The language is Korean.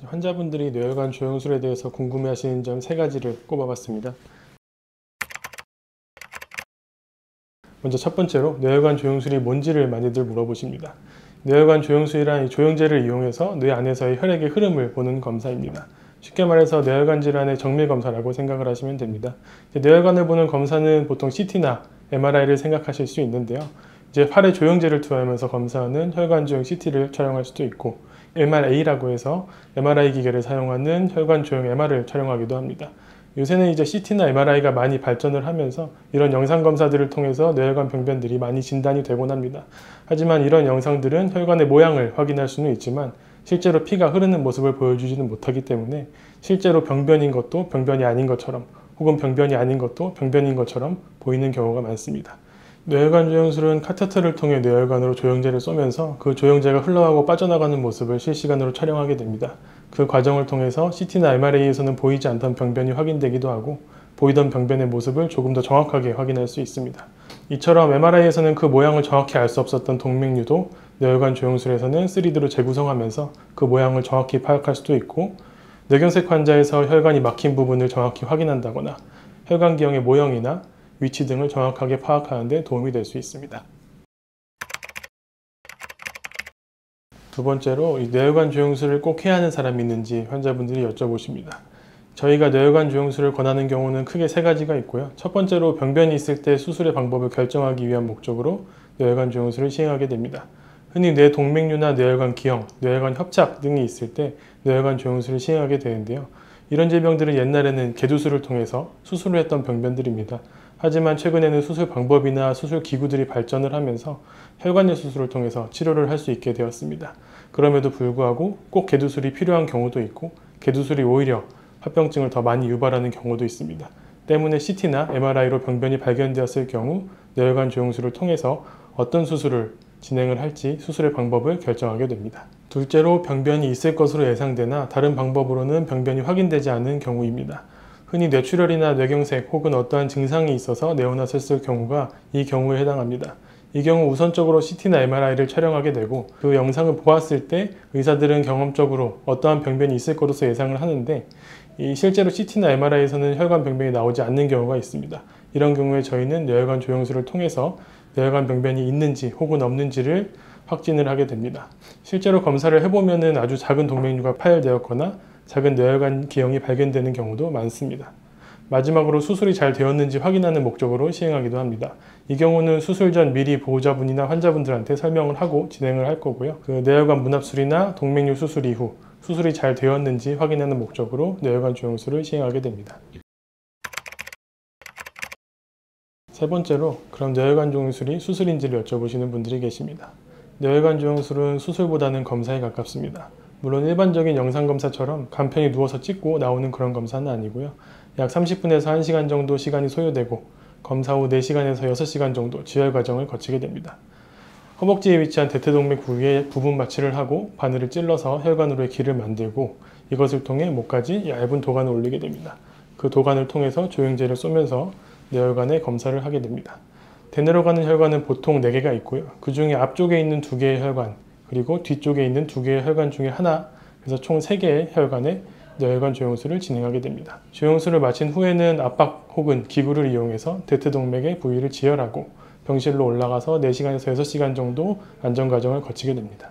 환자분들이 뇌혈관 조영술에 대해서 궁금해하시는 점 3가지를 꼽아봤습니다. 먼저 첫 번째로 뇌혈관 조영술이 뭔지를 많이들 물어보십니다. 뇌혈관 조영술이란 조영제를 이용해서 뇌 안에서의 혈액의 흐름을 보는 검사입니다. 쉽게 말해서 뇌혈관 질환의 정밀 검사라고 생각을 하시면 됩니다. 뇌혈관을 보는 검사는 보통 CT나 MRI를 생각하실 수 있는데요. 이제 팔에 조영제를 투여하면서 검사하는 혈관 조영 CT를 촬영할 수도 있고, MRA라고 해서 MRI 기계를 사용하는 혈관 조영 MR을 촬영하기도 합니다. 요새는 이제 CT나 MRI가 많이 발전을 하면서 이런 영상 검사들을 통해서 뇌혈관 병변들이 많이 진단이 되곤 합니다. 하지만 이런 영상들은 혈관의 모양을 확인할 수는 있지만 실제로 피가 흐르는 모습을 보여주지는 못하기 때문에 실제로 병변인 것도 병변이 아닌 것처럼, 혹은 병변이 아닌 것도 병변인 것처럼 보이는 경우가 많습니다. 뇌혈관 조영술은 카테터를 통해 뇌혈관으로 조영제를 쏘면서 그 조영제가 흘러가고 빠져나가는 모습을 실시간으로 촬영하게 됩니다. 그 과정을 통해서 CT나 MRA에서는 보이지 않던 병변이 확인되기도 하고, 보이던 병변의 모습을 조금 더 정확하게 확인할 수 있습니다. 이처럼 MRI에서는 그 모양을 정확히 알 수 없었던 동맥류도 뇌혈관 조영술에서는 3D로 재구성하면서 그 모양을 정확히 파악할 수도 있고, 뇌경색 환자에서 혈관이 막힌 부분을 정확히 확인한다거나 혈관기형의 모형이나 위치 등을 정확하게 파악하는 데 도움이 될 수 있습니다. 두 번째로, 이 뇌혈관 조영술을 꼭 해야 하는 사람이 있는지 환자분들이 여쭤보십니다. 저희가 뇌혈관 조영술을 권하는 경우는 크게 3가지가 있고요. 첫 번째로, 병변이 있을 때 수술의 방법을 결정하기 위한 목적으로 뇌혈관 조영술을 시행하게 됩니다. 흔히 뇌 동맥류나 뇌혈관 기형, 뇌혈관 협착 등이 있을 때 뇌혈관 조영술을 시행하게 되는데요. 이런 질병들은 옛날에는 개두술을 통해서 수술을 했던 병변들입니다. 하지만 최근에는 수술 방법이나 수술 기구들이 발전을 하면서 혈관내 수술을 통해서 치료를 할 수 있게 되었습니다. 그럼에도 불구하고 꼭 개두술이 필요한 경우도 있고, 개두술이 오히려 합병증을 더 많이 유발하는 경우도 있습니다. 때문에 CT나 MRI로 병변이 발견되었을 경우 뇌혈관 조영술을 통해서 어떤 수술을 진행을 할지 수술의 방법을 결정하게 됩니다. 둘째로, 병변이 있을 것으로 예상되나 다른 방법으로는 병변이 확인되지 않은 경우입니다. 흔히 뇌출혈이나 뇌경색 혹은 어떠한 증상이 있어서 내원했을 경우가 이 경우에 해당합니다. 이 경우 우선적으로 CT나 MRI를 촬영하게 되고, 그 영상을 보았을 때 의사들은 경험적으로 어떠한 병변이 있을 것으로 예상을 하는데, 실제로 CT나 MRI에서는 혈관 병변이 나오지 않는 경우가 있습니다. 이런 경우에 저희는 뇌혈관 조영술을 통해서 뇌혈관 병변이 있는지 혹은 없는지를 확진을 하게 됩니다. 실제로 검사를 해보면 아주 작은 동맥류가 파열되었거나 작은 뇌혈관 기형이 발견되는 경우도 많습니다. 마지막으로, 수술이 잘 되었는지 확인하는 목적으로 시행하기도 합니다. 이 경우는 수술 전 미리 보호자분이나 환자분들한테 설명을 하고 진행을 할 거고요. 그 뇌혈관 문합술이나 동맥류 수술 이후 수술이 잘 되었는지 확인하는 목적으로 뇌혈관 조영술을 시행하게 됩니다. 세 번째로, 그럼 뇌혈관 조영술이 수술인지를 여쭤보시는 분들이 계십니다. 뇌혈관 조영술은 수술보다는 검사에 가깝습니다. 물론 일반적인 영상검사처럼 간편히 누워서 찍고 나오는 그런 검사는 아니고요. 약 30분에서 1시간 정도 시간이 소요되고, 검사 후 4시간에서 6시간 정도 지혈 과정을 거치게 됩니다. 허벅지에 위치한 대퇴동맥 부위에 부분 마취를 하고 바늘을 찔러서 혈관으로의 길을 만들고, 이것을 통해 목까지 얇은 도관을 올리게 됩니다. 그 도관을 통해서 조영제를 쏘면서 뇌혈관의 검사를 하게 됩니다. 대뇌로 가는 혈관은 보통 4개가 있고요. 그 중에 앞쪽에 있는 2개의 혈관, 그리고 뒤쪽에 있는 2개의 혈관 중에 하나, 그래서 총 3개의 혈관에 뇌혈관 조영술을 진행하게 됩니다. 조영술을 마친 후에는 압박 혹은 기구를 이용해서 대퇴동맥의 부위를 지혈하고 병실로 올라가서 4시간에서 6시간 정도 안전 과정을 거치게 됩니다.